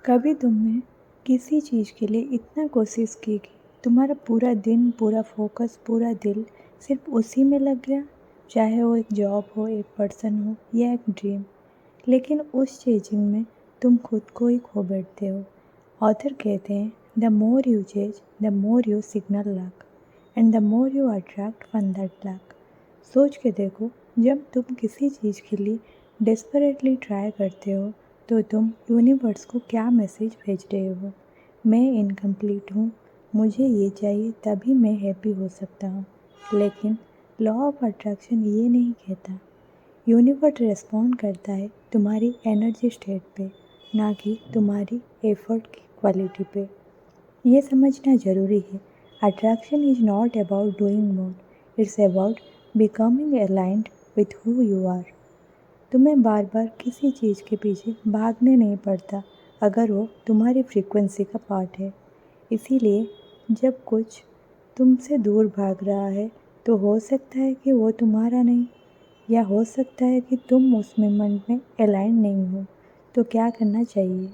कभी तुमने किसी चीज़ के लिए इतना कोशिश की कि तुम्हारा पूरा दिन, पूरा फोकस, पूरा दिल सिर्फ उसी में लग गया? चाहे वो एक जॉब हो, एक पर्सन हो या एक ड्रीम। लेकिन उस चेजिंग में तुम खुद को ही खो बैठते हो। ऑथर कहते हैं, the more you chase the more you signal luck and the more you attract from that luck. सोच के देखो, जब तुम किसी चीज़ के लिए डेस्परेटली ट्राई करते हो तो तुम यूनिवर्स को क्या मैसेज भेज रहे हो? मैं इनकम्प्लीट हूँ, मुझे ये चाहिए, तभी मैं हैप्पी हो सकता हूँ। लेकिन लॉ ऑफ अट्रैक्शन ये नहीं कहता। यूनिवर्स रिस्पॉन्ड करता है तुम्हारी एनर्जी स्टेट पे, ना कि तुम्हारी एफर्ट की क्वालिटी पे। ये समझना ज़रूरी है, attraction is not about doing more, it's about becoming aligned with who you are. तुम्हें बार बार किसी चीज़ के पीछे भागने नहीं पड़ता अगर वो तुम्हारी फ्रीक्वेंसी का पार्ट है। इसीलिए जब कुछ तुमसे दूर भाग रहा है तो हो सकता है कि वो तुम्हारा नहीं, या हो सकता है कि तुम उस मोमेंट में अलाइन नहीं हो। तो क्या करना चाहिए?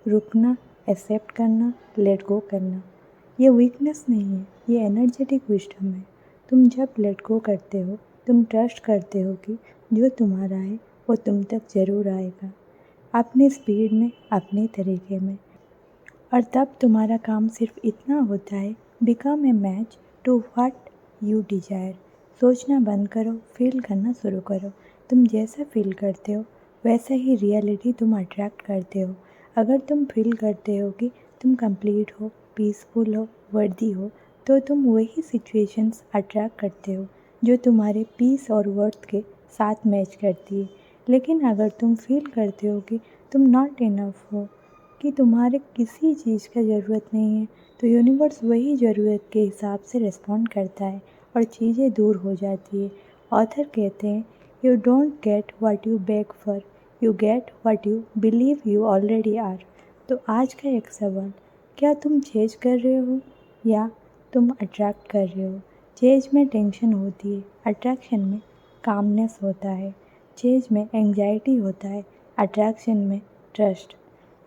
रुकना, एक्सेप्ट करना, लेट गो करना। ये वीकनेस नहीं है, ये एनर्जेटिक विजडम है। तुम जब लेट गो करते हो, तुम ट्रस्ट करते हो कि जो तुम्हारा है वो तुम तक ज़रूर आएगा, अपनी स्पीड में, अपने तरीके में। और तब तुम्हारा काम सिर्फ इतना होता है, become a match to what you desire. सोचना बंद करो, फील करना शुरू करो। तुम जैसा फील करते हो वैसा ही रियलिटी तुम अट्रैक्ट करते हो। अगर तुम फील करते हो कि तुम कंप्लीट हो, पीसफुल हो, वर्दी हो, तो तुम वही सिचुएशंस अट्रैक्ट करते हो जो तुम्हारे पीस और वर्थ के साथ मैच करती है। लेकिन अगर तुम फील करते हो कि तुम नॉट इनफ हो, कि तुम्हारे किसी चीज़ का ज़रूरत नहीं है, तो यूनिवर्स वही ज़रूरत के हिसाब से रिस्पॉन्ड करता है और चीज़ें दूर हो जाती है। ऑथर कहते हैं, you don't get what you beg for, you get what you believe you already are. तो आज का एक सवाल, क्या तुम चेज कर रहे हो या तुम अट्रैक्ट कर रहे हो? चेज में टेंशन होती है, अट्रैक्शन में कामनेस होता है। चेज में एंग्जाइटी होता है, अट्रैक्शन में ट्रस्ट।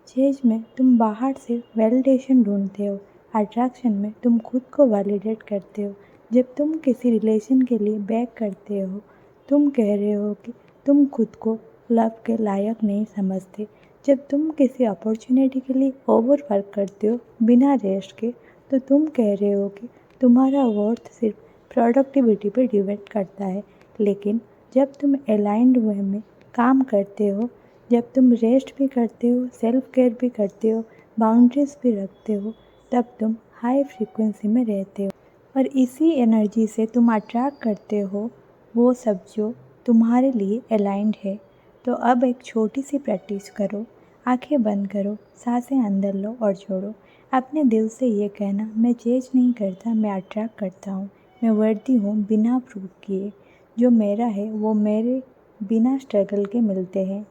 चेज में तुम बाहर से वैलिडेशन ढूंढते हो, अट्रैक्शन में तुम खुद को वैलिडेट करते हो। जब तुम किसी रिलेशन के लिए बैक करते हो, तुम कह रहे हो कि तुम खुद को लव के लायक नहीं समझते। जब तुम किसी अपॉर्चुनिटी के लिए ओवर वर्क करते हो बिना रेस्ट के, तो तुम कह रहे हो कि तुम्हारा वर्थ सिर्फ प्रोडक्टिविटी पे डिपेंड करता है। लेकिन जब तुम अलाइंड वे में काम करते हो, जब तुम रेस्ट भी करते हो, सेल्फ केयर भी करते हो, बाउंड्रीज भी रखते हो, तब तुम हाई फ्रीक्वेंसी में रहते हो और इसी एनर्जी से तुम अट्रैक्ट करते हो वो सब जो तुम्हारे लिए अलाइंड है। तो अब एक छोटी सी प्रैक्टिस करो, आंखें बंद करो, सांसें अंदर लो और छोड़ो। अपने दिल से ये कहना, मैं चेंज नहीं करता, मैं अट्रैक्ट करता हूँ, मैं वर्दी हूँ बिना प्रूव किए, जो मेरा है वो मेरे बिना स्ट्रगल के मिलते हैं।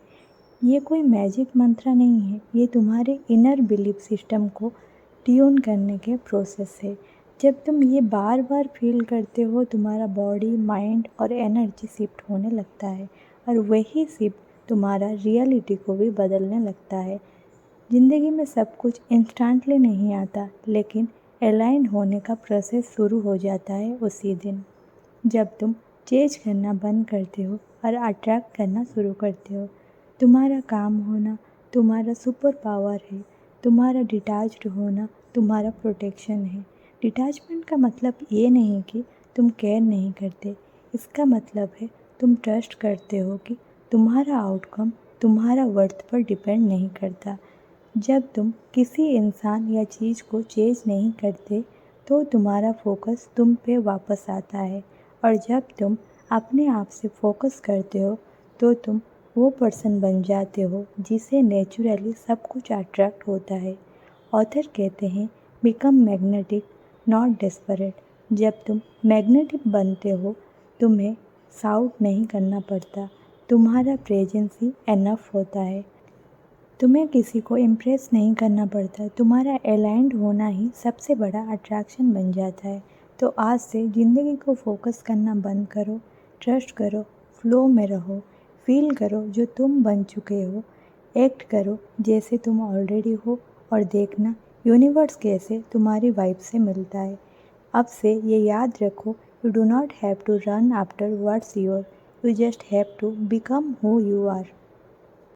ये कोई मैजिक मंत्र नहीं है, ये तुम्हारे इनर बिलीफ सिस्टम को ट्यून करने के प्रोसेस है। जब तुम ये बार बार फील करते हो, तुम्हारा बॉडी, माइंड और एनर्जी शिफ्ट होने लगता है और वही शिफ्ट तुम्हारा रियलिटी को भी बदलने लगता है। ज़िंदगी में सब कुछ इंस्टेंटली नहीं आता, लेकिन अलाइन होने का प्रोसेस शुरू हो जाता है उसी दिन, जब तुम चेंज करना बंद करते हो और अट्रैक्ट करना शुरू करते हो। तुम्हारा काम होना तुम्हारा सुपर पावर है, तुम्हारा डिटैच्ड होना तुम्हारा प्रोटेक्शन है। डिटैचमेंट का मतलब ये नहीं कि तुम केयर नहीं करते, इसका मतलब है तुम ट्रस्ट करते हो कि तुम्हारा आउटकम तुम्हारा वर्थ पर डिपेंड नहीं करता। जब तुम किसी इंसान या चीज़ को चेंज नहीं करते तो तुम्हारा फोकस तुम पे वापस आता है, और जब तुम अपने आप से फोकस करते हो तो तुम वो पर्सन बन जाते हो जिसे नेचुरली सब कुछ अट्रैक्ट होता है। ऑथर कहते हैं, बिकम मैग्नेटिक नॉट डेस्परेट। जब तुम मैग्नेटिक बनते हो, तुम्हें साउट नहीं करना पड़ता, तुम्हारा प्रेजेंस ही एनफ होता है। तुम्हें किसी को इम्प्रेस नहीं करना पड़ता, तुम्हारा अलाइंड होना ही सबसे बड़ा अट्रैक्शन बन जाता है। तो आज से ज़िंदगी को फोकस करना बंद करो, ट्रस्ट करो, फ्लो में रहो, फील करो जो तुम बन चुके हो। एक्ट करो जैसे तुम ऑलरेडी हो और देखना यूनिवर्स कैसे तुम्हारी वाइब से मिलता है। अब से ये याद रखो, you do not have to run after what's your, you just have to become who you are.